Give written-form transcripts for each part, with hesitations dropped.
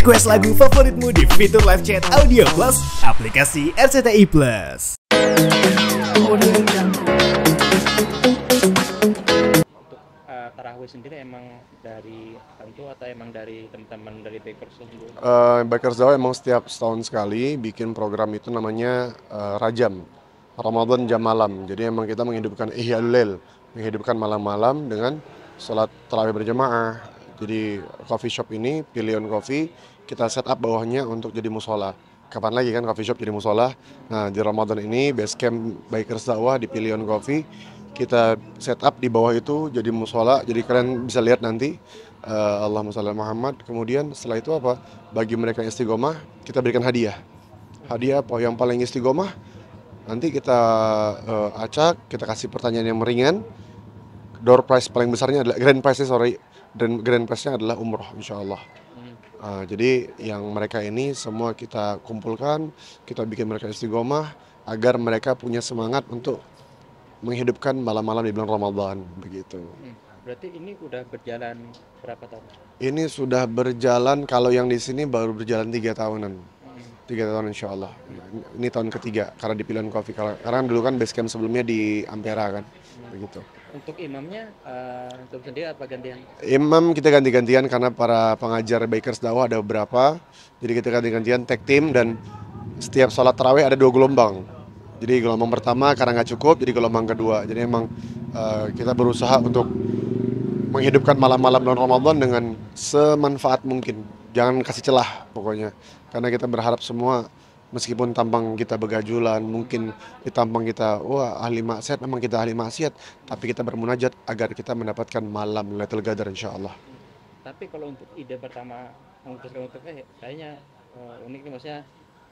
Request lagu favoritmu di fitur live chat Audio Plus, aplikasi RCTI Plus. Untuk tarawih sendiri emang dari tentu atau emang dari teman-teman dari Bakers sendiri? Bakers Dakwah emang setiap setahun sekali bikin program itu namanya Rajam, Ramadan Jam Malam. Jadi emang kita menghidupkan Ihya'ul Lail, menghidupkan malam-malam dengan sholat tarawih berjamaah. Jadi coffee shop ini, Pilion Coffee, kita set up bawahnya untuk jadi musola. Kapan lagi kan coffee shop jadi musola? Nah di Ramadan ini base camp Bakers Dakwah di Pilion Coffee, kita set up di bawah itu jadi musola. Jadi kalian bisa lihat nanti. Allahumma shalli ala Muhammad. Kemudian setelah itu apa? Bagi mereka yang istiqomah, kita berikan hadiah. Hadiah apa? Yang paling istiqomah, nanti kita acak, kita kasih pertanyaan yang ringan. Door prize paling besarnya adalah grand prize-nya adalah umroh, insya Allah. Jadi yang mereka ini semua kita kumpulkan, kita bikin mereka istiqomah agar mereka punya semangat untuk menghidupkan malam-malam di bulan Ramadan, begitu. Berarti ini udah berjalan berapa tahun? Ini sudah berjalan, kalau yang di sini baru berjalan 3 tahunan. 3 tahun insya Allah. Ini tahun ketiga, karena di Pilihan Coffee. Karena dulu kan base camp sebelumnya di Ampera kan, begitu. Untuk imamnya, untuk sendiri apa gantian? Imam kita ganti-gantian karena para pengajar Bakers Dakwah ada beberapa. Jadi kita ganti-gantian tag team dan setiap sholat tarawih ada 2 gelombang. Jadi gelombang pertama karena nggak cukup, jadi gelombang kedua. Jadi emang kita berusaha untuk menghidupkan malam-malam bulan Ramadan dengan semanfaat mungkin. Jangan kasih celah pokoknya. Karena kita berharap semua, meskipun tampang kita begajulan, mungkin di tampang kita, wah ahli maksiat, memang kita ahli maksiat, tapi kita bermunajat agar kita mendapatkan malam Lailatul Qadar insya Allah. Tapi kalau untuk ide pertama memutuskan untuk kayaknya unik nih, maksudnya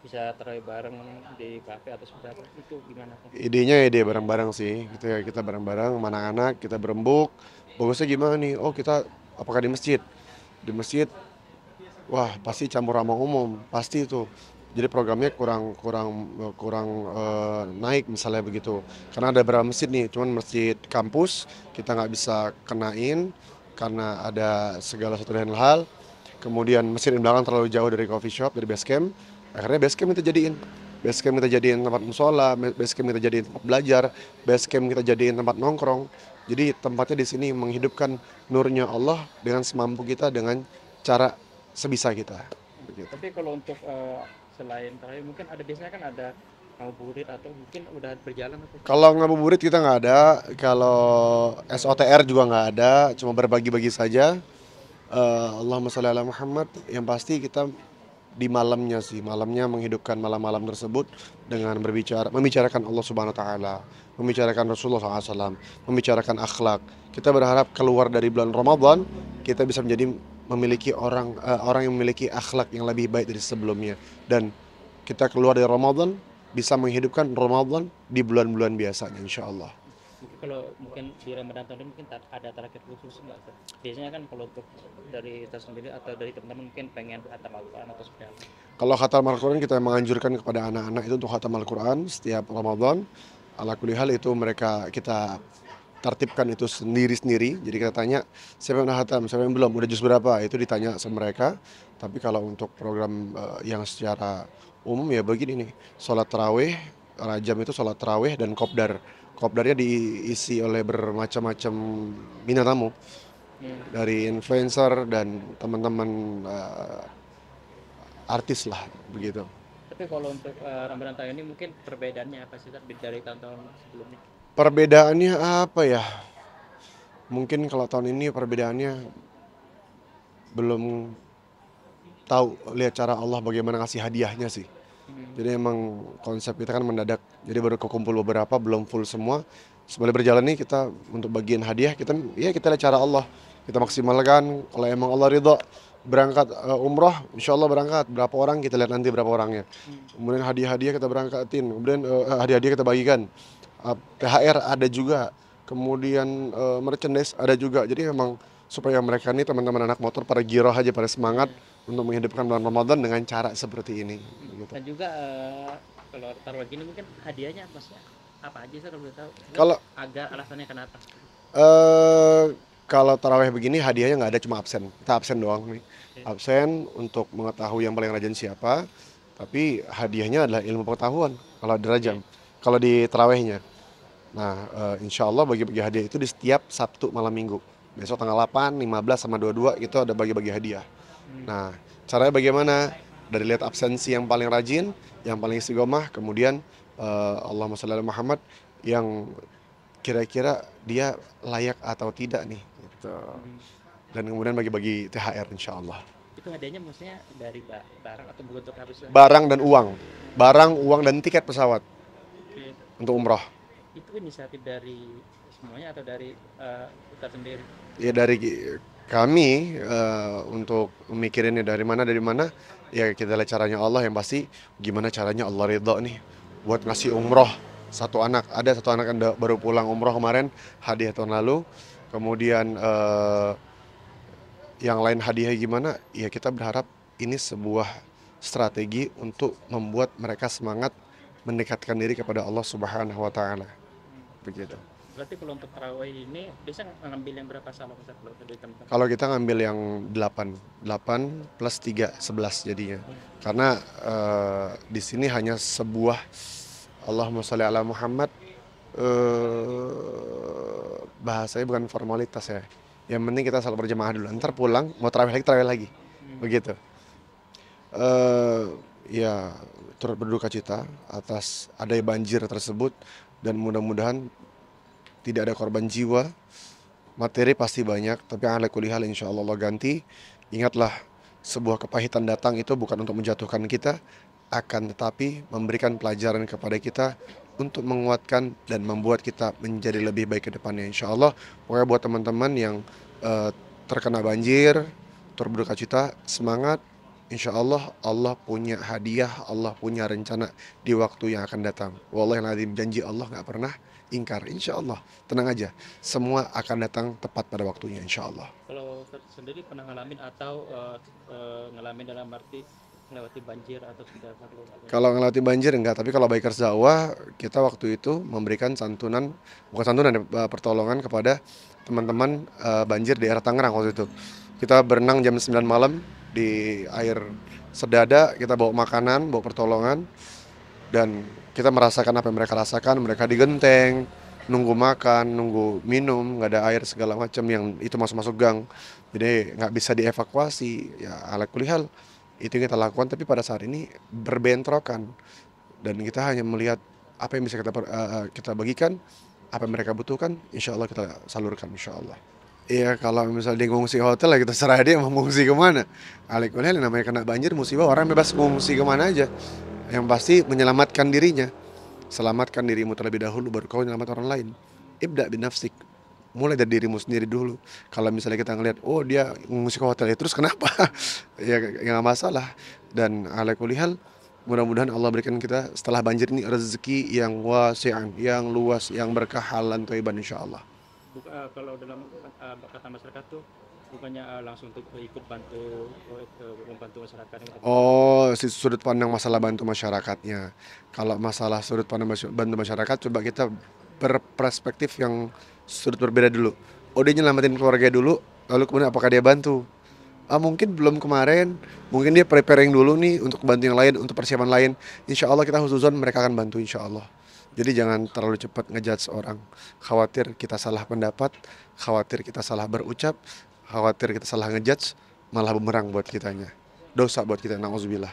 bisa tarawih bareng di kafe atau seperti apa, itu gimana? Idenya ide bareng-bareng sih, gitu ya, kita bareng-bareng, anak-anak, kita berembuk. Bagusnya gimana nih? Oh kita, apakah di masjid? Di masjid, wah pasti campur sama umum, pasti itu. Jadi programnya kurang naik misalnya begitu. Karena ada beberapa masjid nih, cuman masjid kampus kita nggak bisa kenain karena ada segala sesuatu dan hal. Kemudian masjid di belakang terlalu jauh dari coffee shop, dari base camp. Akhirnya base camp kita jadiin. Base camp kita jadiin tempat musola, base camp kita jadiin tempat belajar, base camp kita jadiin tempat nongkrong. Jadi tempatnya di sini menghidupkan nurnya Allah dengan semampu kita, dengan cara sebisa kita. Begitu. Tapi kalau untuk selain tarawih mungkin ada, biasanya kan ada ngabuburit atau mungkin udah berjalan atau? Kalau ngabuburit kita nggak ada, kalau SOTR juga nggak ada, cuma berbagi-bagi saja. Allahumma sholli ala Muhammad. Yang pasti kita di malamnya sih, malamnya menghidupkan malam-malam tersebut dengan membicarakan Allah Subhanahu Wa Taala, membicarakan Rasulullah SAW, membicarakan akhlak. Kita berharap keluar dari bulan Ramadan kita bisa menjadi memiliki orang yang memiliki akhlak yang lebih baik dari sebelumnya, dan kita keluar dari Ramadan bisa menghidupkan Ramadan di bulan-bulan biasanya insya Allah. Mungkin kalau mungkin di Ramadan tahun ini mungkin ada target khusus nggak? Biasanya kan kalau untuk dari kita sendiri atau dari teman-teman mungkin pengen khatam Al-Quran atau seperti apa? Kalau khatam Al-Quran kita menganjurkan kepada anak-anak itu untuk khatam Al-Quran setiap Ramadan. Ala kulli hal itu kita tertibkan itu sendiri-sendiri. Jadi kita tanya siapa yang udah khatam, siapa yang belum, udah juz berapa, itu ditanya sama mereka. Tapi kalau untuk program yang secara umum ya begini nih, sholat tarawih, Rajam itu sholat tarawih dan kopdar. Kopdarnya diisi oleh bermacam-macam bintang tamu, dari influencer dan teman-teman artis lah begitu. Tapi kalau untuk Ramadan tahun ini mungkin perbedaannya apa sih dari tahun-tahun sebelumnya? Perbedaannya apa ya? Mungkin kalau tahun ini perbedaannya belum tahu, lihat cara Allah bagaimana ngasih hadiahnya sih. Jadi emang konsep kita kan mendadak, jadi baru kekumpul beberapa, belum full semua. Sebelum berjalan nih kita untuk bagian hadiah kita lihat cara Allah, kita maksimalkan. Kalau emang Allah ridho berangkat umroh, insya Allah berangkat. Berapa orang kita lihat nanti berapa orangnya. Kemudian hadiah-hadiah kita berangkatin, kemudian hadiah-hadiah kita bagikan. THR ada juga, kemudian merchandise ada juga. Jadi emang supaya mereka nih teman-teman anak motor pada giroh aja, pada semangat untuk menghidupkan bulan Ramadan dengan cara seperti ini. Gitu. Dan juga kalau taruh gini mungkin hadiahnya maksudnya apa aja sih kalau boleh tahu? Kalau agak alasannya kenapa? kalau taraweh begini hadiahnya nggak ada, cuma absen. Kita absen doang nih. absen untuk mengetahui yang paling rajin siapa, tapi hadiahnya adalah ilmu pengetahuan kalau di rajam, kalau di tarawehnya. Nah, insya Allah bagi-bagi hadiah itu di setiap Sabtu malam Minggu. Besok tanggal 8, 15 sama 22 itu ada bagi-bagi hadiah. Nah, caranya bagaimana? Dari lihat absensi yang paling rajin, yang paling istiqomah, kemudian Allahumma sholli ala Muhammad yang kira-kira dia layak atau tidak nih. Gitu. Dan kemudian bagi-bagi THR insya Allah. Itu hadiahnya maksudnya dari barang atau bentuk apa sih? Barang dan uang. Barang, uang, dan tiket pesawat Oke. untuk umroh. Itu inisiatif dari semuanya atau dari Ustaz sendiri? Ya dari kami untuk mikirinnya dari mana, ya kita lihat caranya Allah, yang pasti gimana caranya Allah ridho nih buat ngasih umroh satu anak. Ada satu anak yang baru pulang umroh kemarin, hadiah tahun lalu. Kemudian yang lain hadiah gimana, ya kita berharap ini sebuah strategi untuk membuat mereka semangat mendekatkan diri kepada Allah Subhanahu wa Ta'ala. Begitu. Berarti kalau untuk tarawih ini biasa ngambil yang berapa salam Ustaz kalau dari teman-teman? Kalau kita ngambil yang 8 plus 3, 11 jadinya. Karena di sini hanya sebuah Allahumma sholli ala Muhammad, bahasanya bukan formalitas ya. Yang penting kita salat berjamaah dulu. Ntar pulang mau tarawih lagi. Begitu. Ya turut berduka cita atas adanya banjir tersebut, dan mudah-mudahan tidak ada korban jiwa. Materi pasti banyak, tapi ala kulli hal insyaallah Allah ganti. Ingatlah, sebuah kepahitan datang itu bukan untuk menjatuhkan kita, akan tetapi memberikan pelajaran kepada kita untuk menguatkan dan membuat kita menjadi lebih baik ke depannya insyaallah. Pokoknya buat teman-teman yang terkena banjir, turut berduka cita, semangat. Insya Allah, Allah punya hadiah, Allah punya rencana di waktu yang akan datang. Wallahil janji Allah nggak pernah ingkar. Insya Allah, tenang aja, semua akan datang tepat pada waktunya insya Allah. Kalau sendiri pernah ngalamin atau ngalamin dalam arti melewati banjir atau sudah perlu? Kalau ngelewati banjir enggak, tapi kalau Bikers dakwah kita waktu itu memberikan santunan, bukan santunan, pertolongan kepada teman-teman banjir di daerah Tangerang waktu itu. Kita berenang jam 9 malam di air sedada, kita bawa makanan, bawa pertolongan, dan kita merasakan apa yang mereka rasakan. Mereka digenteng, nunggu makan, nunggu minum, nggak ada air segala macam yang itu masuk gang, jadi nggak bisa dievakuasi. Ya ala kulli hal itu yang kita lakukan, tapi pada saat ini berbentrokan dan kita hanya melihat apa yang bisa kita bagikan, apa yang mereka butuhkan, insya Allah kita salurkan insya Allah. Iya, kalau misalnya dia ngungsi hotel ya kita serah dia mau ngungsi kemana. Alhamdulillah, namanya kena banjir musibah, orang bebas ngungsi kemana aja. Yang pasti menyelamatkan dirinya. Selamatkan dirimu terlebih dahulu, baru kau menyelamatkan orang lain. Ibda bin nafsik. Mulai dari dirimu sendiri dulu. Kalau misalnya kita ngelihat, oh dia ngungsi ke hotel, ya terus kenapa? Ya nggak masalah. Dan alhamdulillah, mudah-mudahan Allah berikan kita setelah banjir ini rezeki yang wasi'an, yang luas, yang berkah, halan thayyiban insyaallah. Kalau dalam kata masyarakat tuh bukannya langsung untuk ikut bantu membantu masyarakat. Oh, sudut pandang masalah bantu masyarakatnya. Kalau masalah sudut pandang bantu masyarakat, coba kita berperspektif yang sudut berbeda dulu. Oh, dia nyelamatin keluarga dulu, lalu kemudian apakah dia bantu? Mungkin belum kemarin, mungkin dia preparing dulu nih untuk bantu yang lain, untuk persiapan lain. Insya Allah kita khususan mereka akan bantu insya Allah. Jadi jangan terlalu cepat ngejudge orang. Khawatir kita salah pendapat, khawatir kita salah berucap, khawatir kita salah ngejudge, malah bumerang buat kitanya. Dosa buat kita, na'udzubillah.